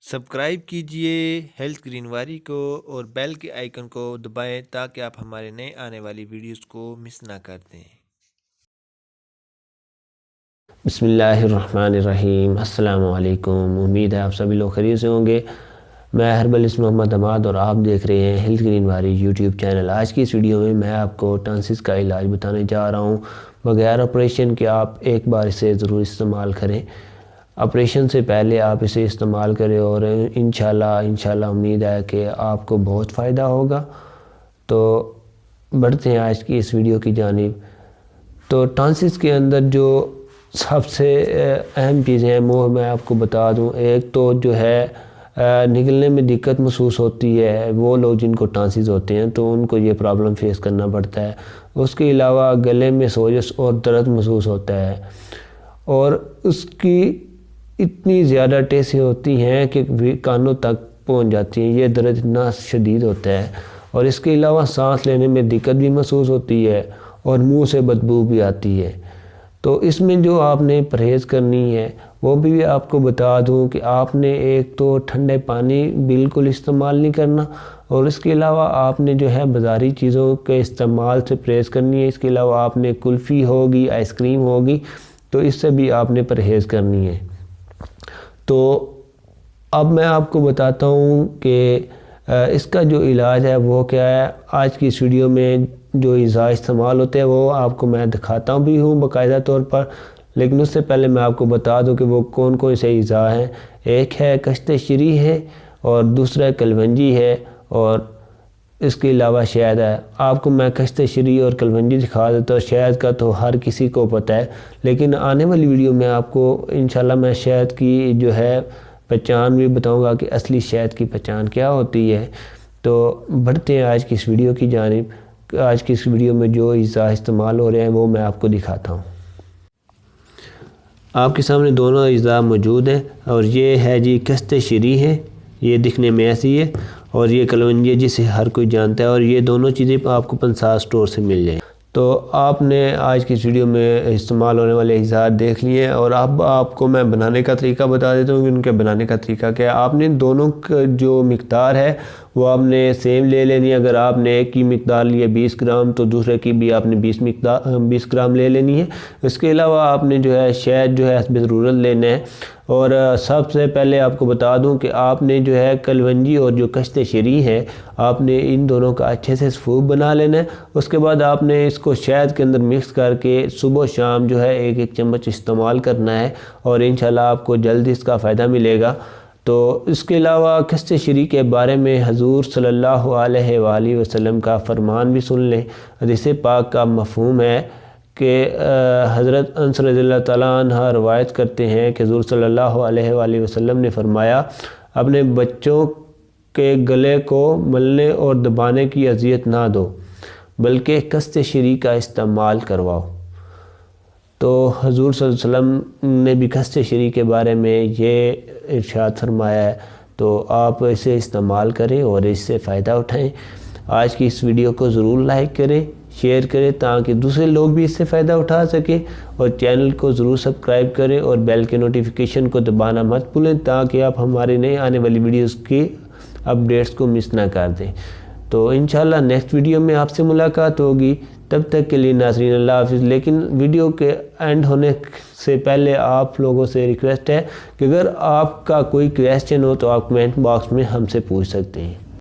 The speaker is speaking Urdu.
سبسکرائب کیجئے ہیلتھ گرینواری کو اور بیل کے آئیکن کو دبائیں تاکہ آپ ہمارے نئے آنے والی ویڈیوز کو مس نہ کر دیں۔ بسم اللہ الرحمن الرحیم۔ السلام علیکم، امید ہے آپ سبھی لوگ خیریت سے ہوں گے۔ میں ہربلسٹ محمد حماد اور آپ دیکھ رہے ہیں ہیلتھ گرینواری یوٹیوب چینل۔ آج کی اس ویڈیو میں میں آپ کو ٹانسلز کا علاج بتانے جا رہا ہوں بغیر آپریشن کے۔ آپ ایک بار اسے ضرور استعمال کریں، آپریشن سے پہلے آپ اسے استعمال کریں اور انشاءاللہ امید ہے کہ آپ کو بہت فائدہ ہوگا۔ تو بڑھتے ہیں آج کی اس ویڈیو کی جانب۔ تو ٹانسلز کے اندر جو سب سے اہم چیزیں ہیں وہ میں آپ کو بتا دوں۔ ایک تو جو ہے نگلنے میں دقت محسوس ہوتی ہے، وہ لوگ جن کو ٹانسلز ہوتے ہیں تو ان کو یہ پرابلم فیس کرنا پڑتا ہے۔ اس کے علاوہ گلے میں سوزش اور درد محسوس ہوتا ہے، اور اس کی اتنی زیادہ ٹیسیں ہوتی ہیں کہ کانوں تک پہنچ جاتی ہیں، یہ درد اتنا شدید ہوتا ہے۔ اور اس کے علاوہ سانس لینے میں دقت بھی محسوس ہوتی ہے اور منہ سے بدبو بھی آتی ہے۔ تو اس میں جو آپ نے پرہیز کرنی ہے وہ بھی آپ کو بتا دوں کہ آپ نے ایک تو ٹھنڈے پانی بالکل استعمال نہیں کرنا، اور اس کے علاوہ آپ نے جو ہے بازاری چیزوں کے استعمال سے پرہیز کرنی ہے۔ اس کے علاوہ آپ نے کلفی ہوگی، آئس کریم ہوگی، تو اس سے بھی آپ نے پرہیز کرنی ہے۔ تو اب میں آپ کو بتاتا ہوں کہ اس کا جو علاج ہے وہ کیا ہے۔ آج کی اس ویڈیو میں جو اجزاء استعمال ہوتے ہیں وہ آپ کو میں دکھاتا بھی ہوں باقاعدہ طور پر، لیکن اس سے پہلے میں آپ کو بتا دوں کہ وہ کون کون سے اجزاء ہیں۔ ایک ہے قشتے شری ہے، اور دوسرا کلونجی ہے، اور اس کے علاوہ شہد ہے۔ آپ کو میں قشتے شری اور کلونجی دکھا دیتا ہوں۔ شہد کا تو ہر کسی کو پتہ ہے، لیکن آنے والی ویڈیو میں آپ کو انشاءاللہ میں شہد کی جو ہے پہچان بھی بتاؤں گا کہ اصلی شہد کی پہچان کیا ہوتی ہے۔ تو بڑھتے ہیں آج کی اس ویڈیو کی جانب۔ آج کی اس ویڈیو میں جو اجزاء استعمال ہو رہے ہیں وہ میں آپ کو دکھاتا ہوں۔ آپ کے سامنے دونوں اجزاء موجود ہیں، اور یہ ہے جی قشتے شری ہے، یہ دکھنے میں ایسی ہے، اور یہ کلونجی ہے جسے ہر کوئی جانتا ہے، اور یہ دونوں چیزیں آپ کو پنساس سٹور سے مل جائیں۔ تو آپ نے آج کی اس ویڈیو میں استعمال ہونے والے اجزاء دیکھ لیے ہیں، اور اب آپ کو میں بنانے کا طریقہ بتا دیتا ہوں کہ ان کے بنانے کا طریقہ کیا ہے۔ آپ نے دونوں جو مقدار ہے وہ آپ نے سیم لے لینی ہے۔ اگر آپ نے ایک کی مقدار لی ہے 20 گرام تو دوسرے کی بھی آپ نے 20 گرام لے لینی ہے۔ اس کے علاوہ آپ نے جو ہے شہد جو ہے حسب ضرورت لینا ہے، اور سب سے پہلے آپ کو بتا دوں کہ آپ نے جو ہے کلونجی اور جو قشتے شری ہے آپ نے ان دونوں کا اچھے سے سفوف بنا لینا ہے۔ اس کے بعد آپ نے اس کو شہد کے اندر مکس کر کے صبح و شام جو ہے ایک چمچ استعمال کرنا ہے، اور انشاءاللہ آپ کو جلد اس کا فائدہ ملے گا۔ تو اس کے علاوہ قشتے شری کے بارے میں حضور صلی اللہ علیہ وآلہ وسلم کا فرمان بھی سن لیں۔ حدیث پاک کا مفہوم ہے کہ حضرت انس رضی اللہ تعالیٰ عنہ روایت کرتے ہیں کہ حضور صلی اللہ علیہ وآلہ وسلم نے فرمایا، اپنے بچوں کے گلے کو ملنے اور دبانے کی اذیت نہ دو، بلکہ قشتے شری کا استعمال کرواؤ۔ تو حضور صلی اللہ علیہ وسلم نے بھی قشتے شری کے بارے میں یہ ارشاد فرمایا ہے، تو آپ اسے استعمال کریں اور اس سے فائدہ اٹھائیں۔ آج کی اس ویڈیو کو ضرور لائک کریں، شیئر کریں تاکہ دوسرے لوگ بھی اس سے فائدہ اٹھا سکیں، اور چینل کو ضرور سبسکرائب کریں اور بیل کے نوٹیفیکیشن کو دبانا مت بھولیں تاکہ آپ ہمارے نئے آنے والی ویڈیوز کی اپڈیٹس کو مس نہ کر دیں۔ تو انشاءاللہ نیکسٹ ویڈیو میں آپ سے ملاقات ہوگی، تب تک کے لیے ناظرین اللہ حافظ۔ لیکن ویڈیو کے اینڈ ہونے سے پہلے آپ لوگوں سے ریکویسٹ ہے کہ اگر آپ کا کوئی کویسچن ہو تو آپ کمنٹ باکس میں ہم سے پوچھ سکتے ہیں۔